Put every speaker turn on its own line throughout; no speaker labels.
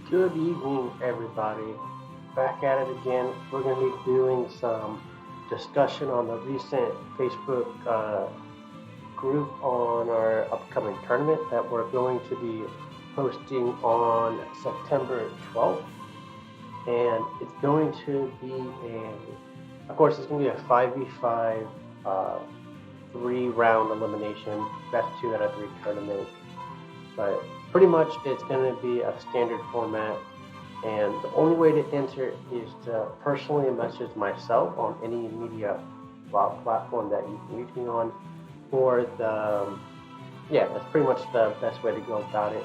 Good evening, everybody. Back at it again. We're going to be doing some discussion on the recent Facebook group on our upcoming tournament that we're going to be hosting on September 12th. And it's going to be of course, it's going to be a 5v5 three-round elimination, best two out of three tournament. But pretty much it's going to be a standard format, and the only way to enter is to personally message myself on any media platform that you can reach me on, or that's pretty much the best way to go about it.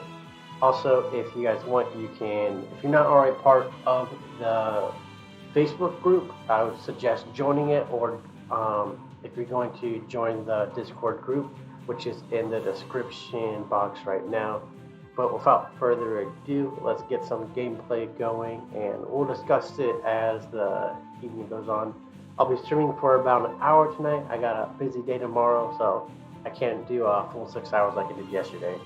Also, if you guys want, you can, if you're not already part of the Facebook group, I would suggest joining it, or if you're going to join the Discord group, which is in the description box right now. But without further ado, let's get some gameplay going, and we'll discuss it as the evening goes on. I'll be streaming for about an hour tonight. I got a busy day tomorrow, so I can't do a full 6 hours like I did yesterday.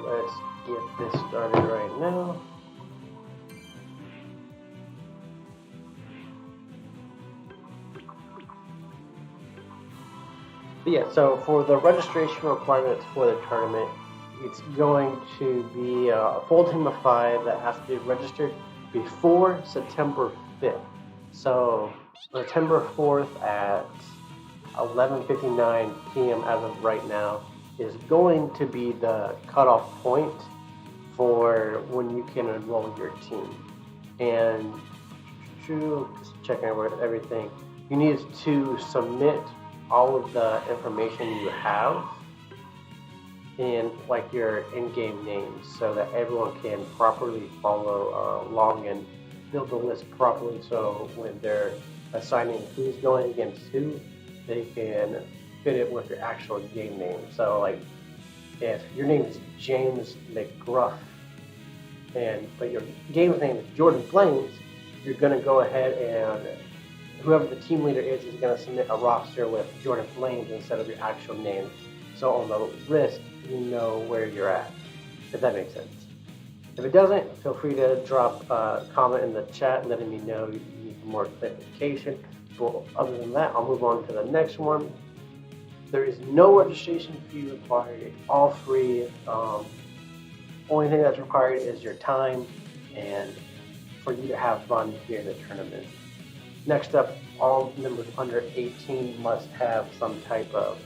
Let's get this started right now. But yeah, so for the registration requirements for the tournament, it's going to be a full team of 5 that has to be registered before September 5th. So September 4th at 11:59 p.m. as of right now is going to be the cutoff point for when you can enroll your team. And just checking over everything, you need to submit all of the information you have in like your in-game names so that everyone can properly follow along and build the list properly, so when they're assigning who's going against who, they can fit it with your actual game name. So like if your name is James McGruff but your game's name is Jordan Flames, you're gonna go ahead and whoever the team leader is going to submit a roster with Jordan Flames instead of your actual name. So on the list, you know where you're at, if that makes sense. If it doesn't, feel free to drop a comment in the chat letting me know you need more clarification. But other than that, I'll move on to the next one. There is no registration fee required. All free. Only thing that's required is your time and for you to have fun here in the tournament. Next up, all members under 18 must have some type of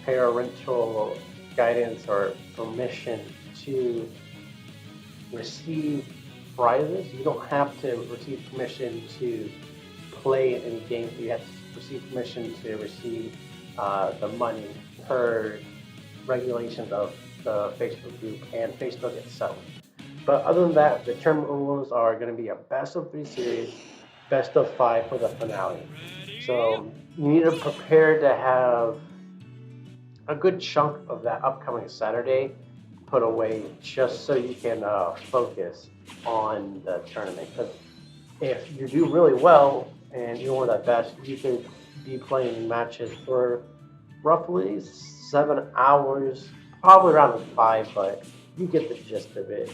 parental guidance or permission to receive prizes. You don't have to receive permission to play in games. You have to receive permission to receive the money per regulations of the Facebook group and Facebook itself. But other than that, the tournament rules are going to be a best of 3 series, best of 5 for the finale. So you need to prepare to have a good chunk of that upcoming Saturday put away just so you can focus on the tournament. Because if you do really well and you're one of the best, you could be playing matches for roughly 7 hours, probably around 5, but you get the gist of it.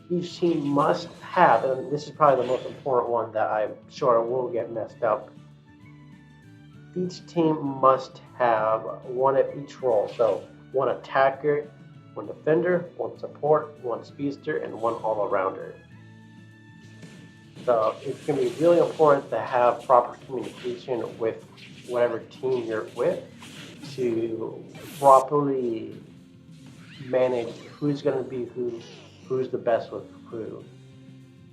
Each team must have, and this is probably the most important one that I'm sure will get messed up, each team must have one at each role. So one attacker, one defender, one support, one speedster, and one all-arounder. So it's going to be really important to have proper communication with whatever team you're with to properly manage who's going to be who's the best with who.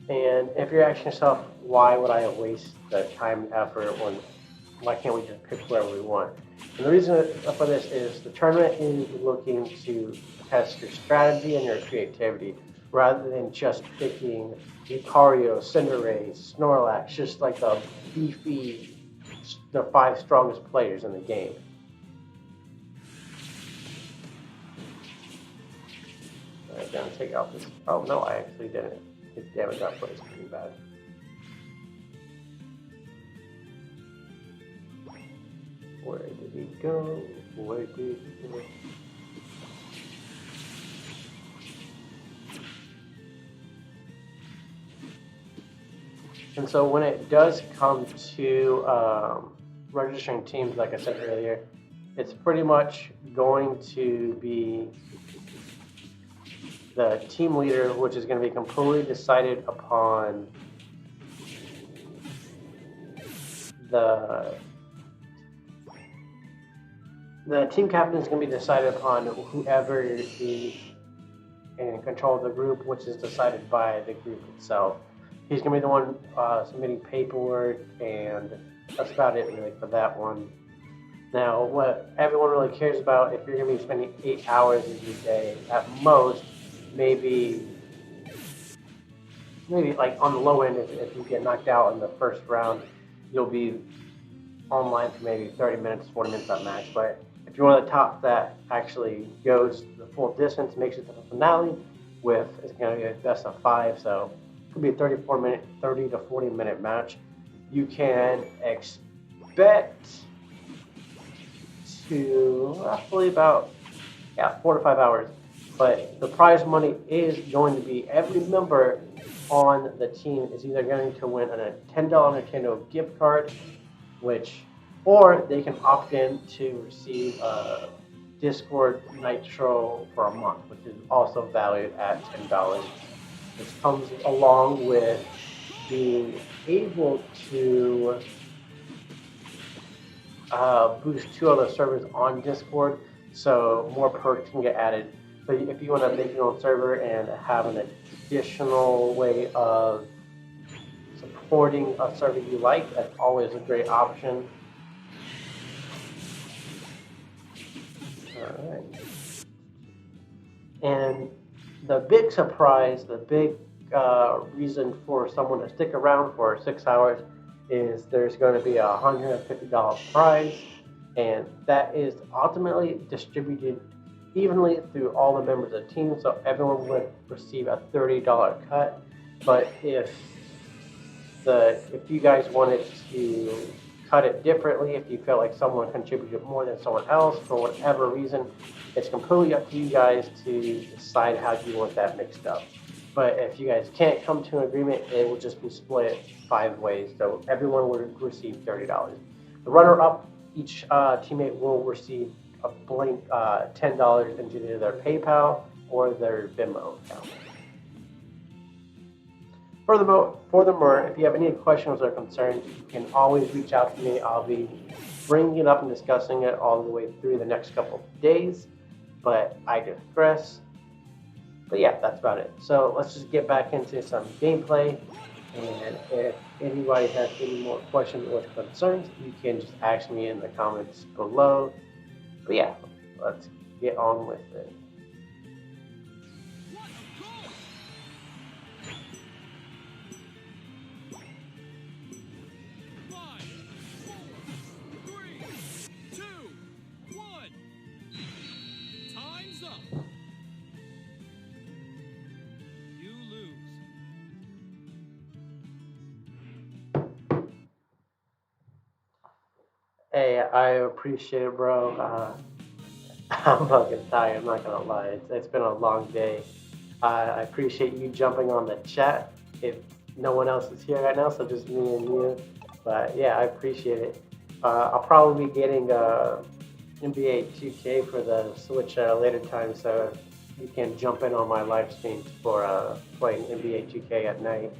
And if you're asking yourself, why would I waste the time and effort when why can't we just pick whoever we want? And the reason for this is the tournament is looking to test your strategy and your creativity rather than just picking Lucario, Cinderace, Snorlax, just like the beefy, the 5 strongest players in the game. I'm gonna take out this. Oh no, I actually didn't. His damage output is pretty bad. Where did he go? Where did he go? And so when it does come to registering teams, like I said earlier, it's pretty much going to be the team leader, which is going to be completely decided upon the team captain is going to be decided upon whoever is in control of the group, which is decided by the group itself. He's going to be the one submitting paperwork, and that's about it really for that one. Now, what everyone really cares about, if you're going to be spending 8 hours every day, at most, maybe like on the low end, if you get knocked out in the first round, you'll be online for maybe 30 minutes, 40 minutes at max. But if you're one of the top that actually goes the full distance, makes it to the finale, it's going to be a best of 5, so it could be a 30 to 40 minute match. You can expect to roughly about 4 to 5 hours. But the prize money is going to be every member on the team is either going to win a $10 Nintendo gift card, or they can opt in to receive a Discord Nitro for a month, which is also valued at $10. This comes along with being able to boost 2 other servers on Discord, so more perks can get added. So if you want to make your own server and have an additional way of supporting a server you like, that's always a great option. Alright. And the big surprise, the big reason for someone to stick around for 6 hours is there's going to be a $150 prize, and that is ultimately distributed evenly through all the members of the team, so everyone would receive a $30 cut. But if you guys wanted to cut it differently, if you felt like someone contributed more than someone else for whatever reason, it's completely up to you guys to decide how you want that mixed up. But if you guys can't come to an agreement, it will just be split 5 ways, so everyone will receive $30. The runner-up, each teammate will receive a blank $10 into either their PayPal or their Venmo account. Furthermore, if you have any questions or concerns, you can always reach out to me. I'll be bringing it up and discussing it all the way through the next couple of days, but I digress. But yeah, that's about it. So let's just get back into some gameplay, and if anybody has any more questions or concerns, you can just ask me in the comments below. But yeah, let's get on with it. Hey, I appreciate it, bro. I'm fucking tired, I'm not gonna lie. It's been a long day. I appreciate you jumping on the chat. If no one else is here right now, so just me and you. But yeah, I appreciate it. I'll probably be getting NBA 2K for the Switch at a later time, so you can jump in on my live streams for playing NBA 2K at night.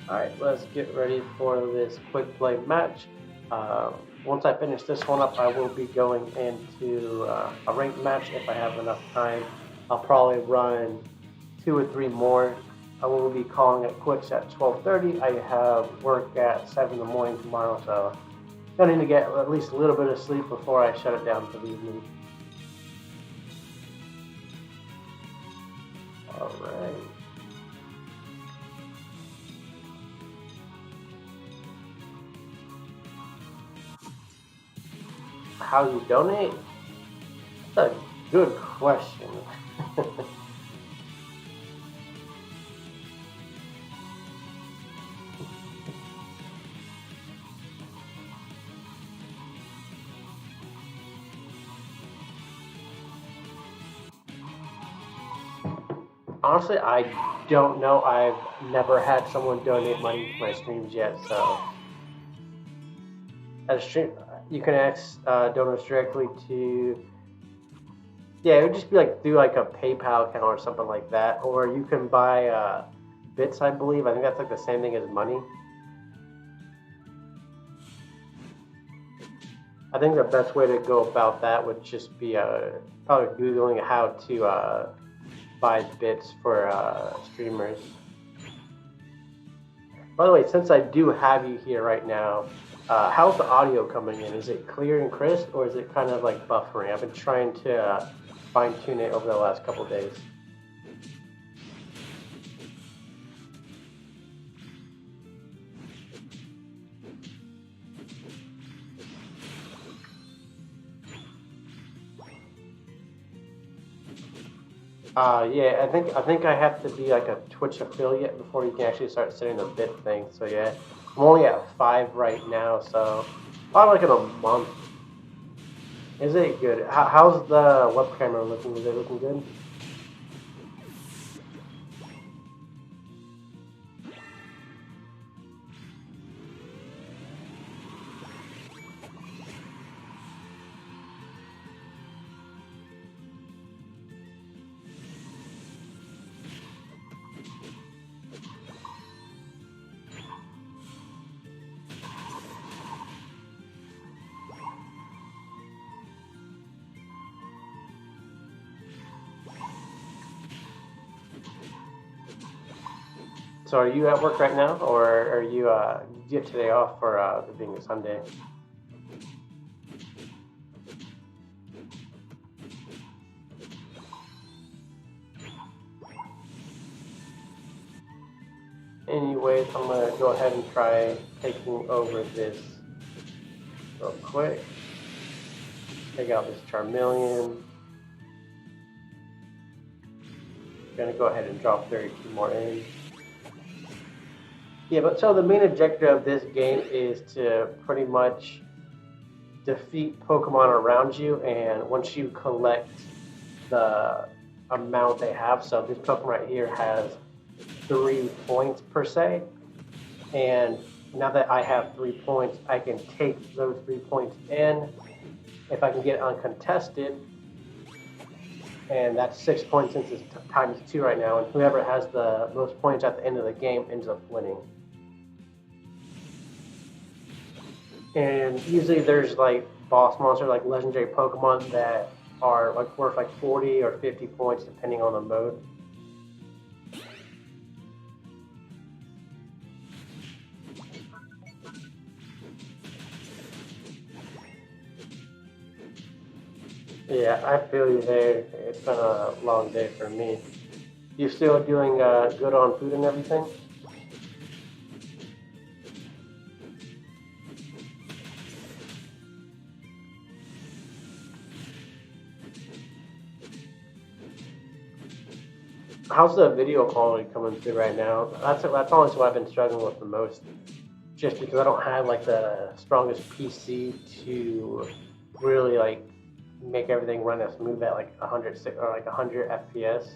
Alright, let's get ready for this quick play match. Once I finish this one up, I will be going into a ranked match if I have enough time. I'll probably run 2 or 3 more. I will be calling it quits at 12:30. I have work at 7 in the morning tomorrow, so I need to get at least a little bit of sleep before I shut it down for the evening. Alright. How you donate? That's a good question. Honestly, I don't know. I've never had someone donate money to my streams yet, so as a stream, you can ask donors directly to. Yeah, it would just be like through like a PayPal account or something like that, or you can buy bits. I believe. I think that's like the same thing as money. I think the best way to go about that would just be probably googling how to buy bits for streamers. By the way, since I do have you here right now, how's the audio coming in? Is it clear and crisp, or is it kind of like buffering? I've been trying to fine tune it over the last couple of days. Yeah, I think I have to be like a Twitch affiliate before you can actually start setting the bit thing. So yeah, I'm only at 5 right now, so probably like in a month. Is it good? How's the web camera looking? Is it looking good? So are you at work right now, or are you did you get today off for it being a Sunday? Anyways, I'm gonna go ahead and try taking over this real quick. Take out this Charmeleon. Gonna go ahead and drop 32 more in. Yeah, but so the main objective of this game is to pretty much defeat Pokemon around you, and once you collect the amount they have, so this Pokemon right here has 3 points per se, and now that I have 3 points, I can take those 3 points in. If I can get uncontested, and that's 6 points since it's times 2 right now, and whoever has the most points at the end of the game ends up winning. And usually there's like boss monsters, like legendary Pokemon that are like worth like 40 or 50 points depending on the mode. Yeah, I feel you there. It's been a long day for me. You still doing good on food and everything? How's the video quality coming through right now? That's honestly what I've been struggling with the most. Just because I don't have like the strongest PC to really like make everything run as smooth at like 100 or like 100 FPS.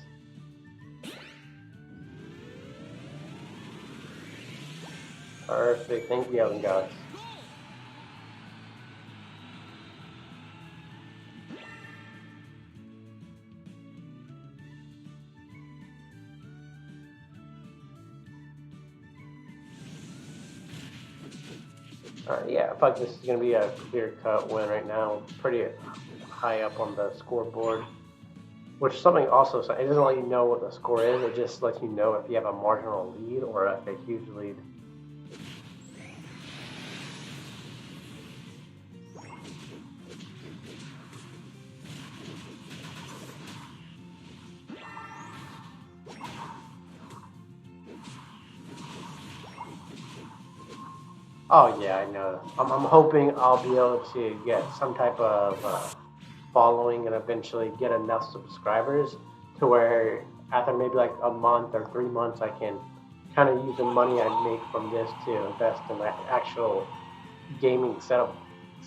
Perfect. Thank you, Evan Gods. Yeah, I feel like this is going to be a clear-cut win right now. Pretty high up on the scoreboard. Which something also, it doesn't let you know what the score is. It just lets you know if you have a marginal lead or a huge lead. Oh yeah, I know. I'm hoping I'll be able to get some type of following and eventually get enough subscribers to where after maybe like a month or 3 months, I can kind of use the money I make from this to invest in my actual gaming setup.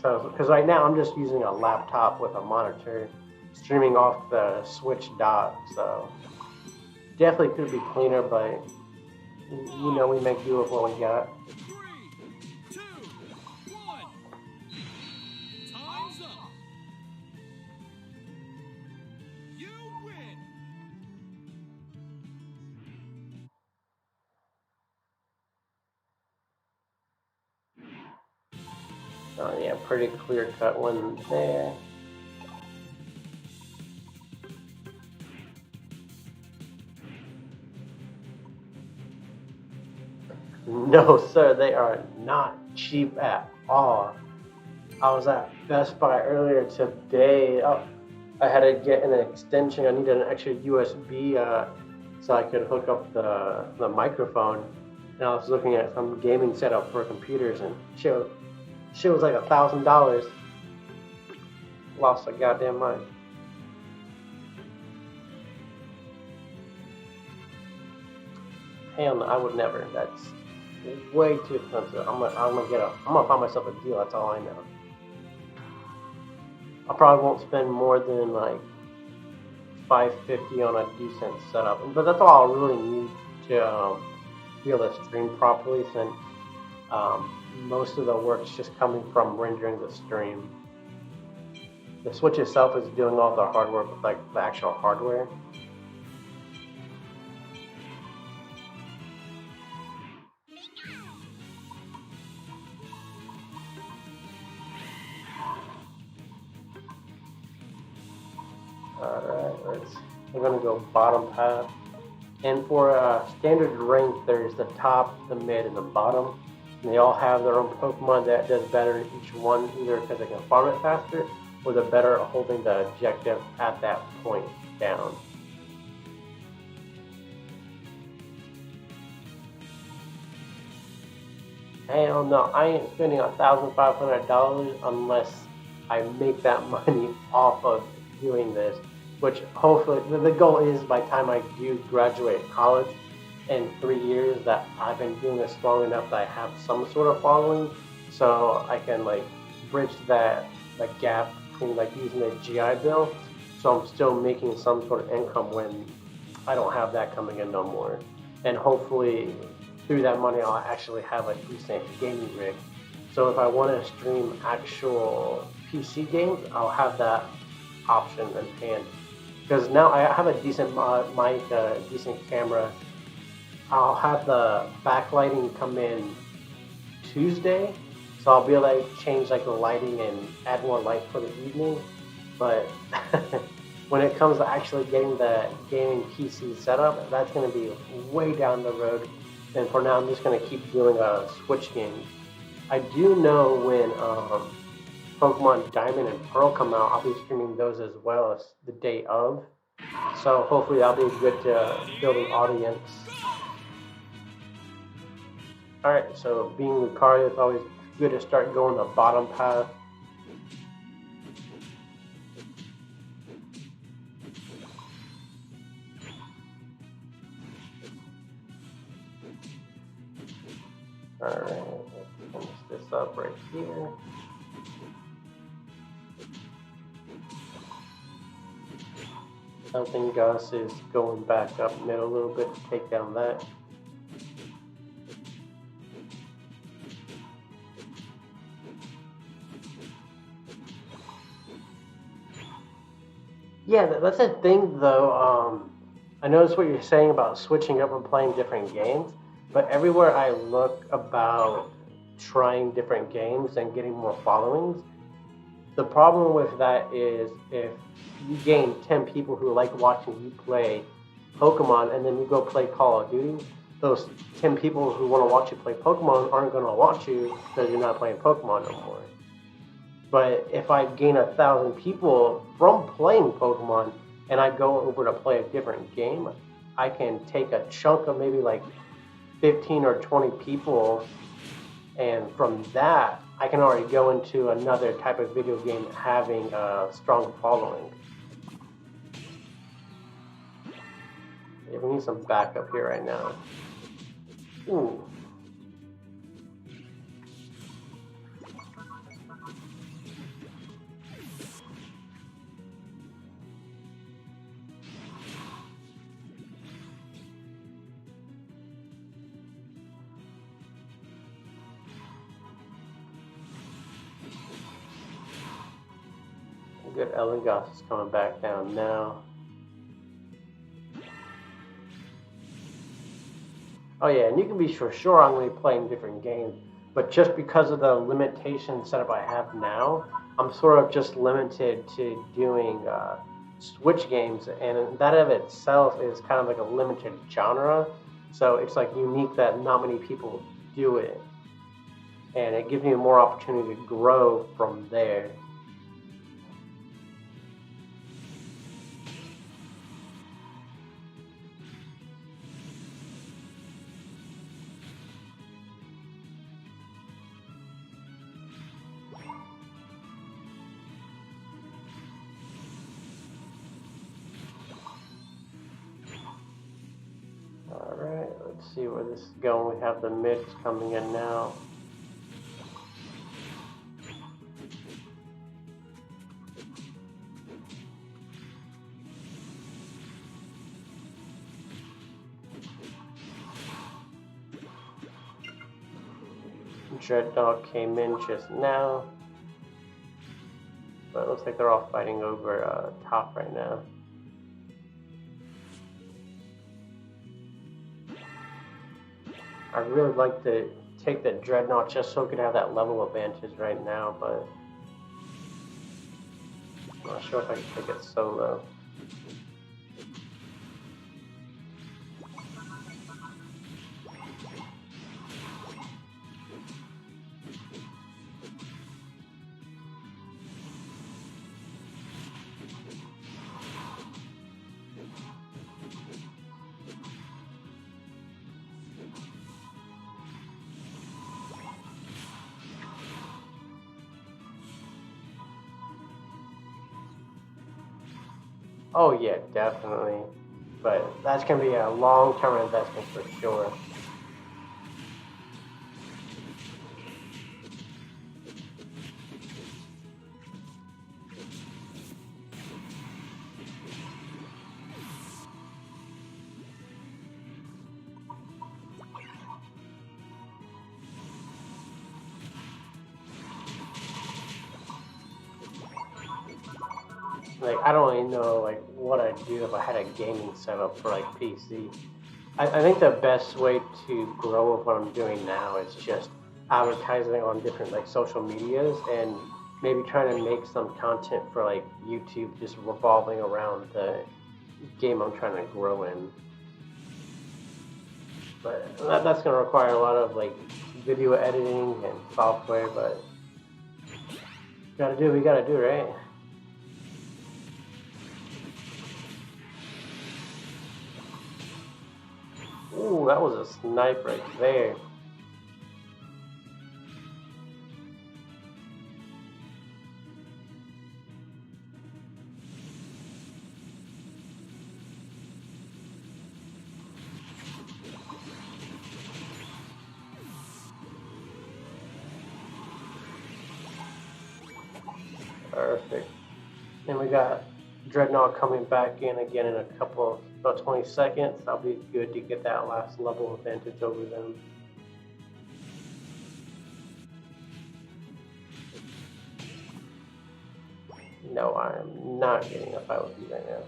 So, because right now I'm just using a laptop with a monitor, streaming off the Switch dock. So definitely could be cleaner, but we make do with what we got. Oh yeah, pretty clear cut one there. No, sir, they are not cheap at all. I was at Best Buy earlier today. Oh, I had to get an extension. I needed an extra USB so I could hook up the microphone. And I was looking at some gaming setup for computers, and shit was like $1,000. Lost a goddamn mind. Hell no, I would never. That's way too expensive. I'm gonna find myself a deal. That's all I know. I probably won't spend more than like 550 on a decent setup, but that's all I really need to be able to stream properly. Since most of the work's just coming from rendering the stream. The Switch itself is doing all the hard work with like the actual hardware. Alright, we're gonna go bottom path. And for standard rank, there's the top, the mid, and the bottom. And they all have their own Pokemon that does better in each one, either because they can farm it faster, or they're better at holding the objective at that point down. Hell no, I ain't spending $1,500 unless I make that money off of doing this. Which hopefully the goal is by the time I do graduate college in 3 years that I've been doing this long enough that I have some sort of following, so I can like bridge that gap between like using the GI Bill, so I'm still making some sort of income when I don't have that coming in no more, and hopefully through that money I'll actually have a decent gaming rig. So if I want to stream actual PC games, I'll have that option in hand. Because now I have a decent mic, a decent camera. I'll have the backlighting come in Tuesday, so I'll be able to change like the lighting and add more light for the evening. But when it comes to actually getting the gaming PC set up, that's going to be way down the road. And for now, I'm just going to keep doing Switch games. I do know when Pokemon Diamond and Pearl come out, I'll be streaming those as well as the day of. So hopefully that'll be good to build an audience. Alright, so being Lucario, it's always good to start going the bottom path. Alright, let's finish this up right here. Something Gus is going back up mid a little bit to take down that. Yeah, that's a thing though. I noticed what you're saying about switching up and playing different games, but everywhere I look about trying different games and getting more followings. The problem with that is if you gain 10 people who like watching you play Pokemon and then you go play Call of Duty, those 10 people who want to watch you play Pokemon aren't going to watch you because you're not playing Pokemon no more. But if I gain 1,000 people from playing Pokemon and I go over to play a different game, I can take a chunk of maybe like 15 or 20 people, and from that, I can already go into another type of video game having a strong following. Yeah, we need some backup here right now. Ooh. Good, Elagos is coming back down now. Oh yeah, and you can be sure I'm going to be playing different games, but just because of the limitation setup I have now, I'm sort of just limited to doing Switch games, and that of itself is kind of like a limited genre. So it's like unique that not many people do it, and it gives me more opportunity to grow from there. Alright, let's see where this is going. We have the mids coming in now. Dreadnought came in just now, but it looks like they're all fighting over top right now. I'd really like to take the Dreadnought just so we could have that level advantage right now, but I'm not sure if I can take it solo. Oh yeah, definitely. But that's gonna be a long-term investment for sure. Like I don't even know like what I'd do if I had a gaming setup for like PC. I think the best way to grow with what I'm doing now is just advertising on different like social medias and maybe trying to make some content for like YouTube just revolving around the game I'm trying to grow in. But that's going to require a lot of like video editing and software, but gotta do what we gotta do, right? Ooh, that was a snipe right there. Perfect. And we got Dreadnought coming back in again in a couple of about 20 seconds. That'll be good to get that last level advantage over them. No, I'm not getting a fight with you right now.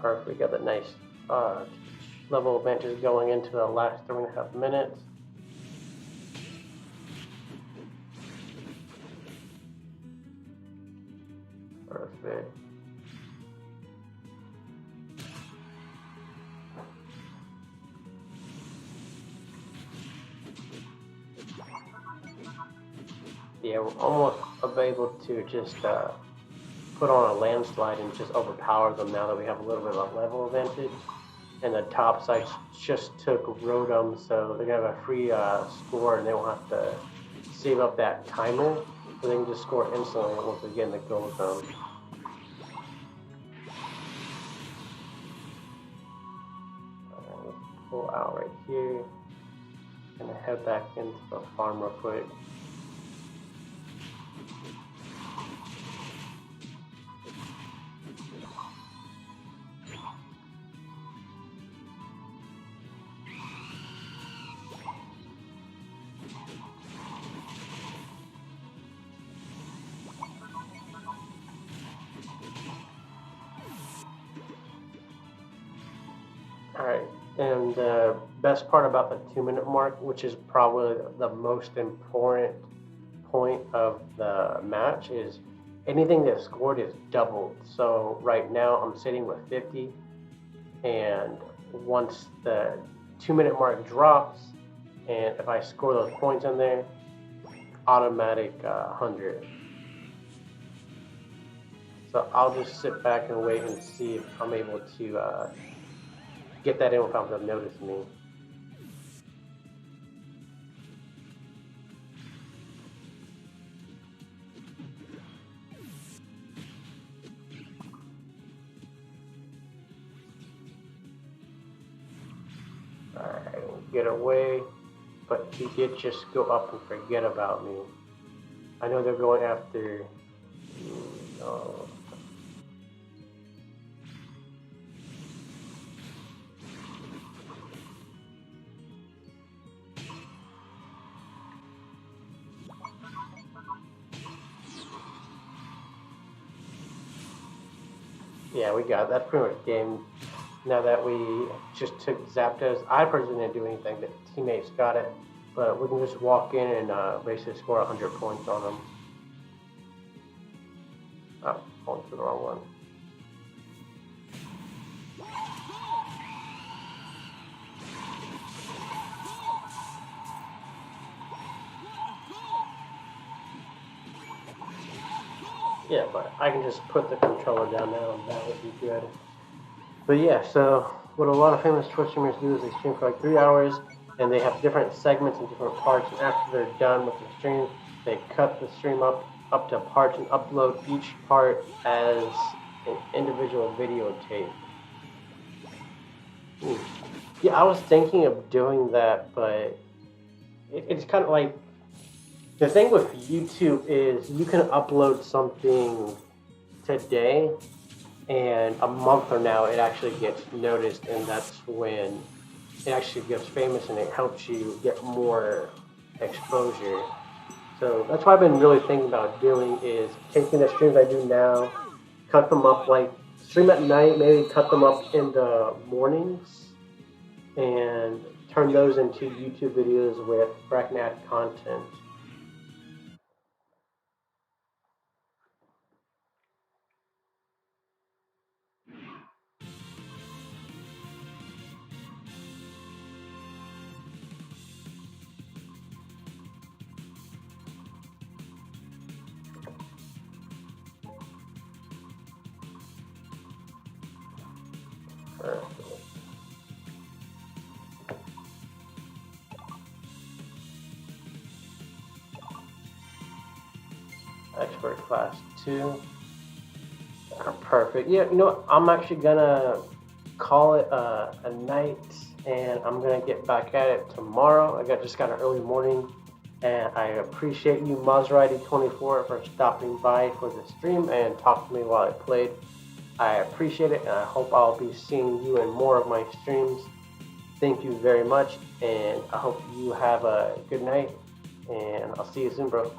perfect. We got the nice level advantage going into the last 3.5 minutes. Perfect. Yeah, we're almost able to just put on a landslide and just overpower them now that we have a little bit of a level advantage. And the top side just took Rotom, so they're gonna have a free score, and they won't have to save up that timer, so they can just score instantly once they get in the goal zone. Let's pull out right here. Gonna head back into the farm real quick. Alright, and the best part about the 2-minute mark, which is probably the most important point of the match, is anything that's scored is doubled. So right now I'm sitting with 50, and once the 2-minute mark drops, and if I score those points in there, automatic 100. So I'll just sit back and wait and see if I'm able to get that in without them noticing me. Alright, get away, but he did just go up and forget about me. I know they're going after. Oh. Yeah, we got it. That's pretty much game. Now that we just took Zapdos, I personally didn't do anything. The teammates got it, but we can just walk in and basically score 100 points on them. Oh, going to the wrong one. Yeah, but I can just put the controller down now, and that would be good. But yeah, so what a lot of famous Twitch streamers do is they stream for like 3 hours, and they have different segments and different parts. And after they're done with the stream, they cut the stream up to parts and upload each part as an individual videotape. Yeah, I was thinking of doing that, but it's kind of like, the thing with YouTube is you can upload something today, and a month from now it actually gets noticed, and that's when it actually gets famous and it helps you get more exposure. So that's what I've been really thinking about doing, is taking the streams I do now, cut them up, like stream at night, maybe cut them up in the mornings, and turn those into YouTube videos where I can add content. Expert class 2. Perfect. Yeah, you know what? I'm actually gonna call it a night, and I'm gonna get back at it tomorrow. I just got an early morning, and I appreciate you, Maserati24, for stopping by for the stream and talking to me while I played. I appreciate it, and I hope I'll be seeing you in more of my streams. Thank you very much, and I hope you have a good night, and I'll see you soon, bro.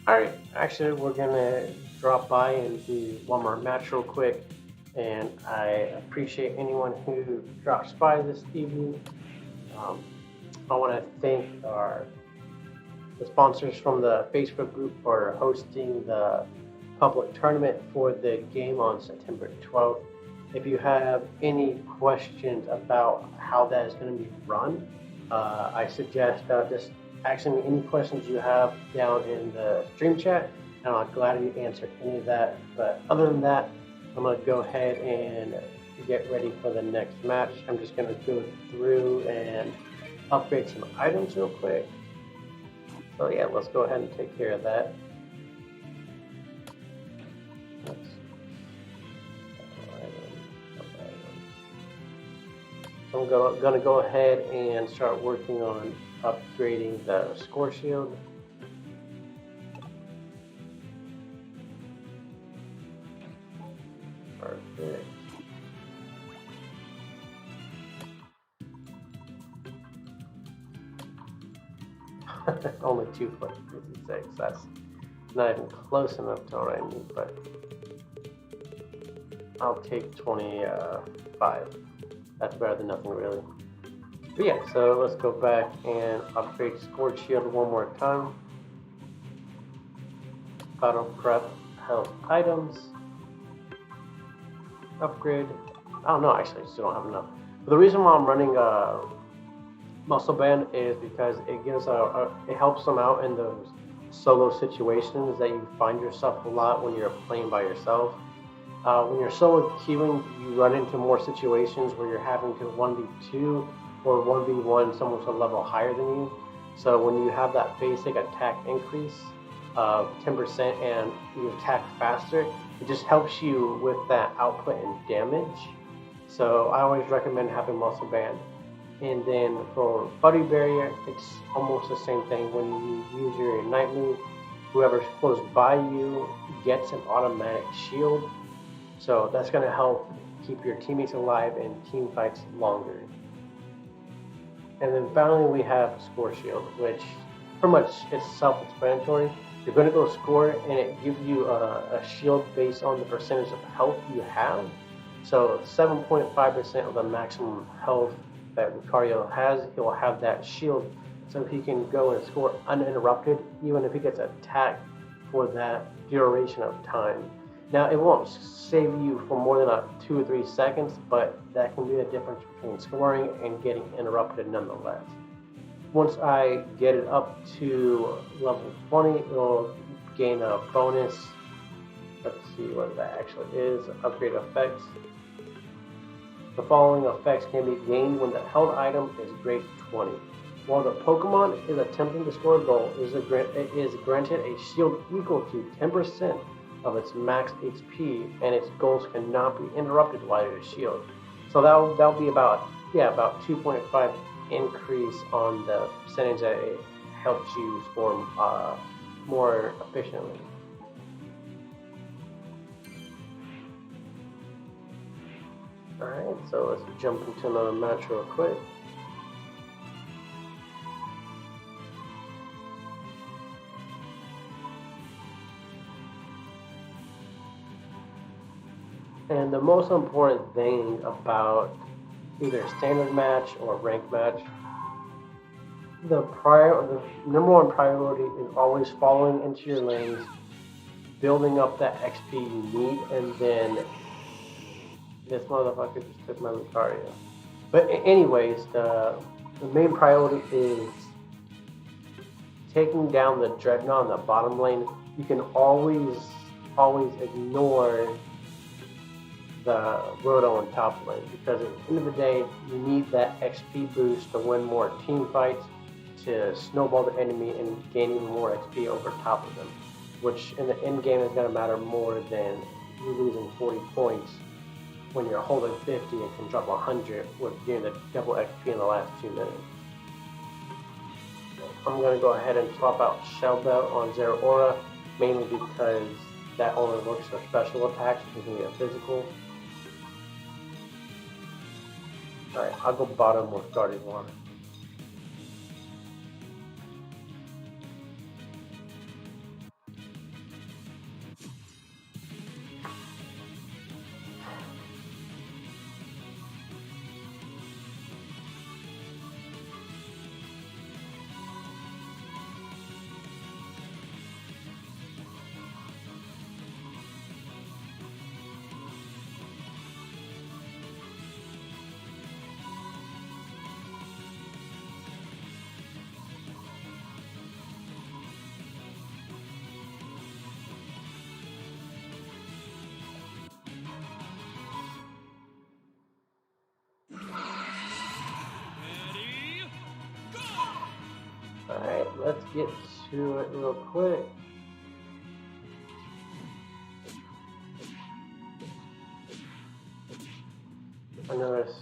Alright, actually, we're gonna drop by and do one more match real quick. And I appreciate anyone who drops by this evening. Um, I want to thank the sponsors from the Facebook group for hosting the public tournament for the game on September 12th. If you have any questions about how that is going to be run, I suggest just asking me any questions you have down in the stream chat, and I'll gladly answer any of that. But other than that, I'm going to go ahead and get ready for the next match. I'm just going to go through and upgrade some items real quick. So yeah, let's go ahead and take care of that. So I'm gonna go ahead and start working on upgrading the score shield. Perfect. Only 2.56. That's not even close enough to what I need, but I'll take 25. That's better than nothing, really. But yeah, so let's go back and upgrade Scorch Shield one more time. Battle Prep Health Items. Upgrade. Oh no, actually, I still don't have enough. But the reason why I'm running Muscle Band is because it gives it helps them out in those solo situations that you find yourself a lot when you're playing by yourself. When you're solo queuing, you run into more situations where you're having to 1v2 or 1v1 someone who's a level higher than you. So when you have that basic attack increase of 10% and you attack faster, it just helps you with that output and damage. So I always recommend having Muscle Band. And then for Buddy Barrier, it's almost the same thing. When you use your Ignite move, whoever's close by you gets an automatic shield. So that's going to help keep your teammates alive and team fights longer. And then finally we have Score Shield, which pretty much is self-explanatory. You're going to go score and it gives you a shield based on the percentage of health you have. So 7.5% of the maximum health that Lucario has, he will have that shield. So he can go and score uninterrupted, even if he gets attacked for that duration of time. Now, it won't save you for more than 2 or 3 seconds, but that can be the difference between scoring and getting interrupted nonetheless. Once I get it up to level 20, it'll gain a bonus. Let's see what that actually is. Upgrade effects. The following effects can be gained when the held item is grade 20. While the Pokemon is attempting to score a goal, it is granted a shield equal to 10% of its max HP, and its goals cannot be interrupted while it is shield. So that'll be about 2.5 increase on the percentage that it helps you score more efficiently. Alright, so let's jump into another match real quick. And the most important thing about either a standard match or a ranked match, the number one priority is always following into your lanes, building up that XP you need, and then this motherfucker just took my Lucario. But anyways, the main priority is taking down the Dreadnought in the bottom lane. You can always ignore the Roto on top lane, because at the end of the day, you need that XP boost to win more team fights, to snowball the enemy and gain even more XP over top of them, which in the end game is going to matter more than you losing 40 points when you're holding 50 and can drop 100 with getting the double XP in the last 2 minutes. I'm going to go ahead and swap out Shell Belt on Zeraora, mainly because that only works for special attacks, which can be a physical. Alright, I'll go bottom with Gardevoir. get to it real quick. I notice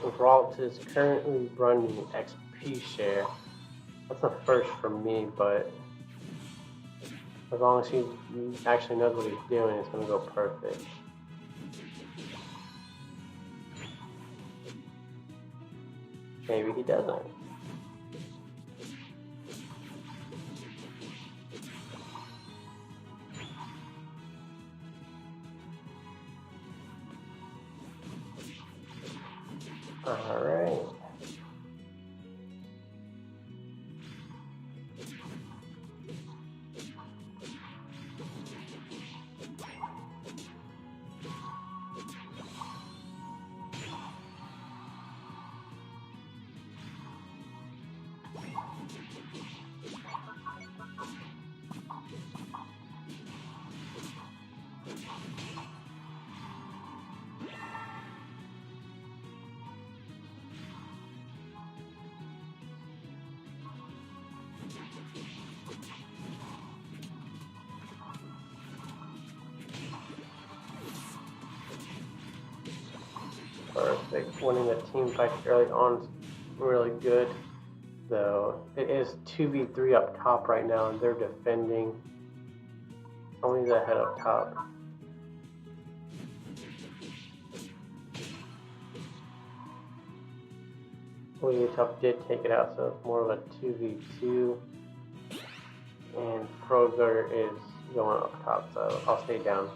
Geralt is currently running XP share. That's a first for me, but as long as he actually knows what he's doing, it's going to go perfect. Maybe he doesn't. All right. Perfect. Winning the team fight early on is really good, though. It is 2v3 up top right now, and they're defending. Only the head up top. Wigglytuff did take it out, so it's more of a 2v2. And Frogger is going up top, so I'll stay down.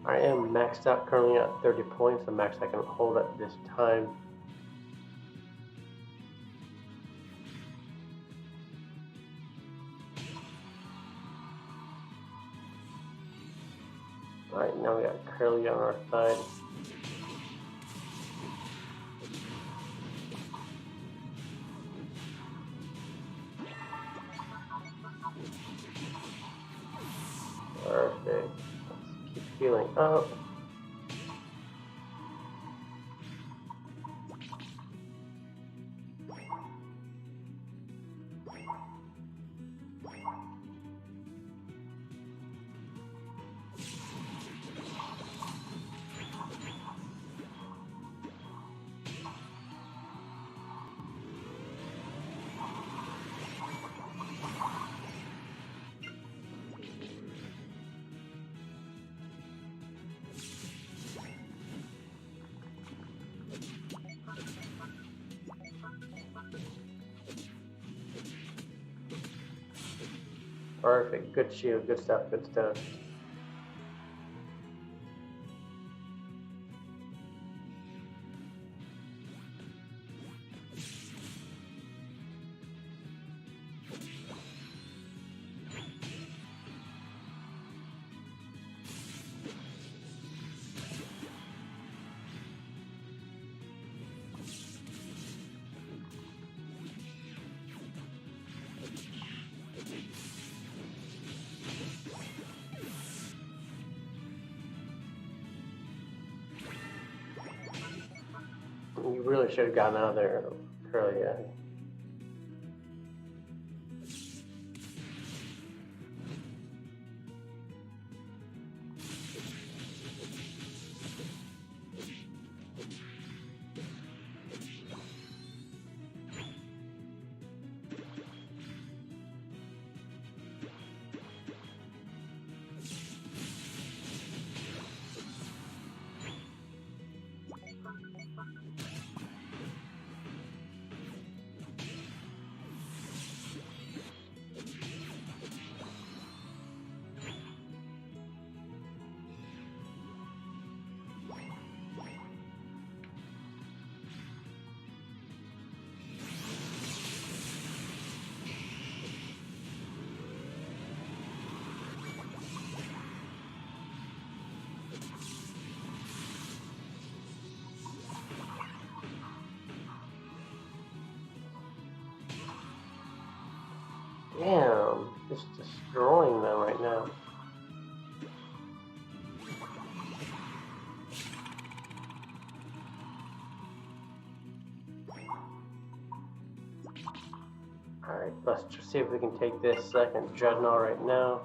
I am maxed out currently at 30 points, the max I can hold at this time. Alright, now we got Curly on our side. Perfect. Let's keep healing up. Perfect. Good shield. Good stuff. Good stuff. You really should have gotten out of there, Curly. Yeah. Damn. just destroying them right now. Alright, let's just see if we can take this second Dreadnought right now.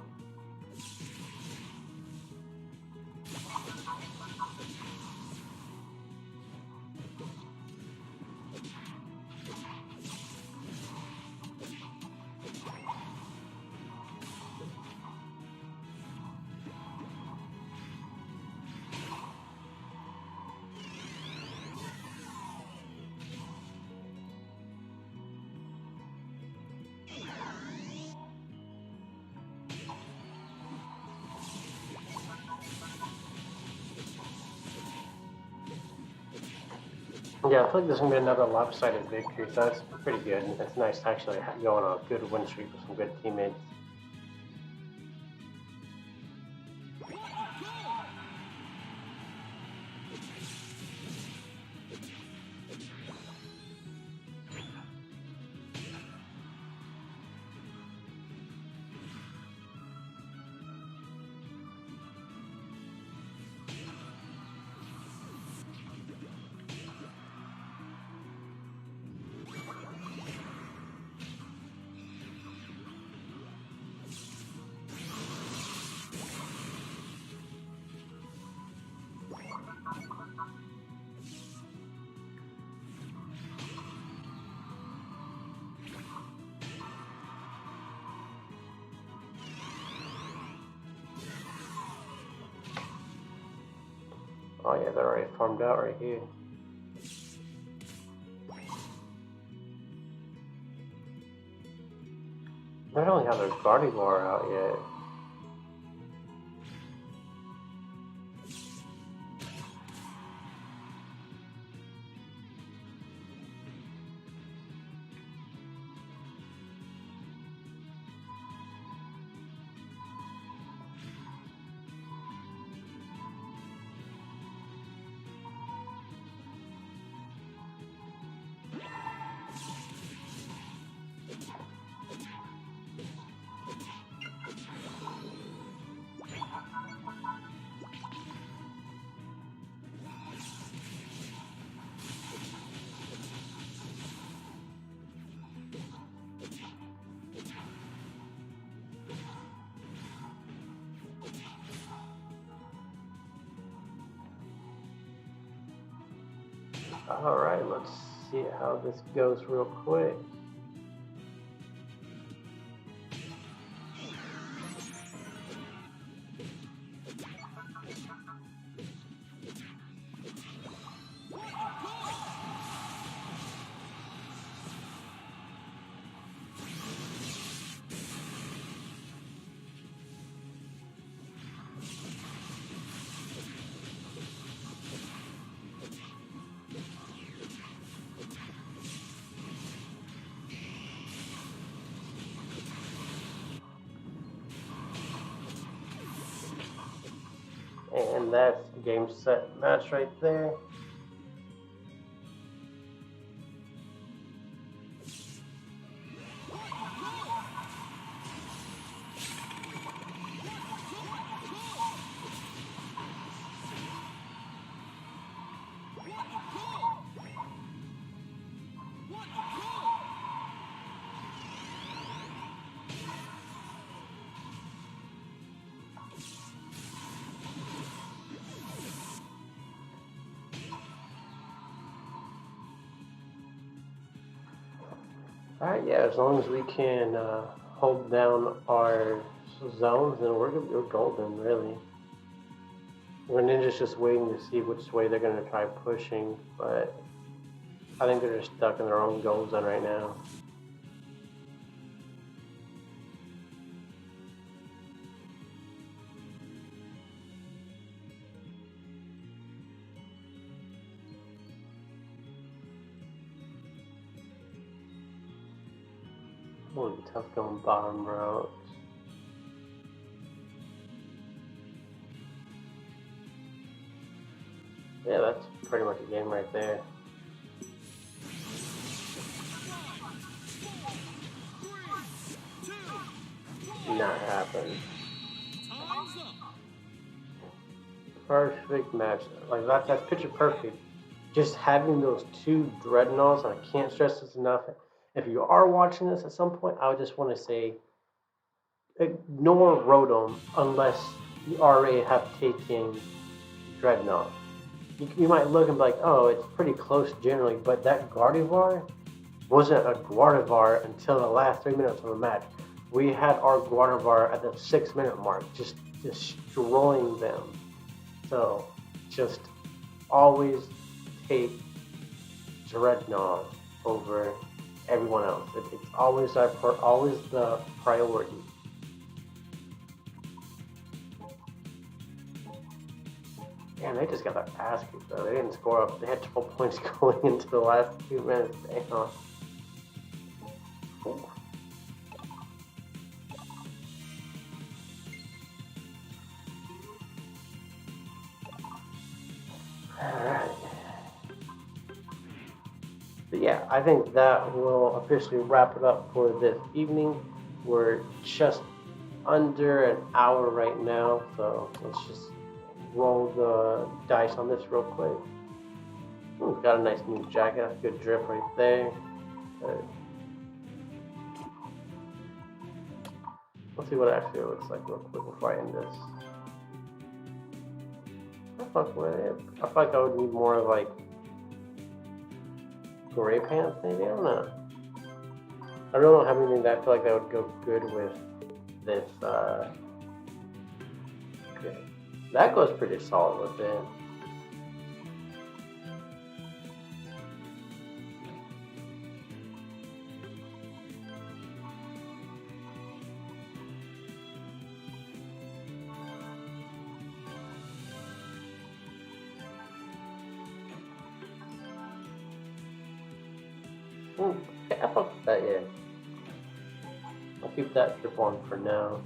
Yeah, I feel like this is going to be another lopsided victory, so that's pretty good. It's nice to actually go on a good win streak with some good teammates. Oh yeah, they're already farmed out right here. They don't have their Gardevoir out yet. Alright, let's see how this goes real quick. And that's game, set, match right there. Alright, yeah, as long as we can hold down our zones, then we're golden, really. Ninja's just waiting to see which way they're going to try pushing, but I think they're just stuck in their own goal zone right now. It'll be tough going bottom routes. Yeah, that's pretty much a game right there. not happen. Perfect match. Like that's picture perfect. Just having those two dreadnoughts, and I can't stress this enough. If you are watching this at some point, I would just want to say ignore Rotom unless you already have taken Dreadnought. You might look and be like, oh, it's pretty close generally, but that Gardevoir wasn't a Gardevoir until the last 3 minutes of the match. We had our Gardevoir at the 6 minute mark, just destroying them. So, just always take Dreadnought over everyone else. It's always the priority. Damn, they just got their ass kicked though. They didn't score up. They had 12 points going into the last 2 minutes. Damn. Alright. But yeah, I think that will officially wrap it up for this evening. We're just under an hour right now, so let's just roll the dice on this real quick. Ooh, got a nice new jacket. That's good drip right there. Let's see what it actually looks like real quick before I end this. I fuck with it. I feel like I would need more of like gray pants, maybe. I don't know. I really don't have anything that I feel like that would go good with this. Okay, that goes pretty solid with it. Okay, I fuck with that, yeah. I'll keep that strip on for now.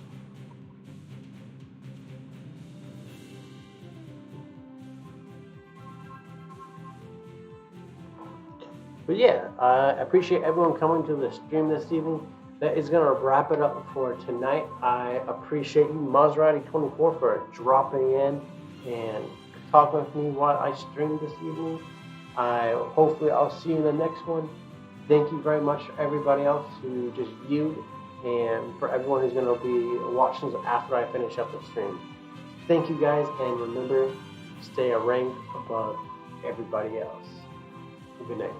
But yeah, I appreciate everyone coming to the stream this evening. That is going to wrap it up for tonight. I appreciate you, Maserati24, for dropping in and talking with me while I stream this evening. Hopefully I'll see you in the next one. Thank you very much for everybody else who just viewed, and for everyone who's going to be watching this after I finish up the stream. Thank you guys, and remember, stay a rank above everybody else. Good night.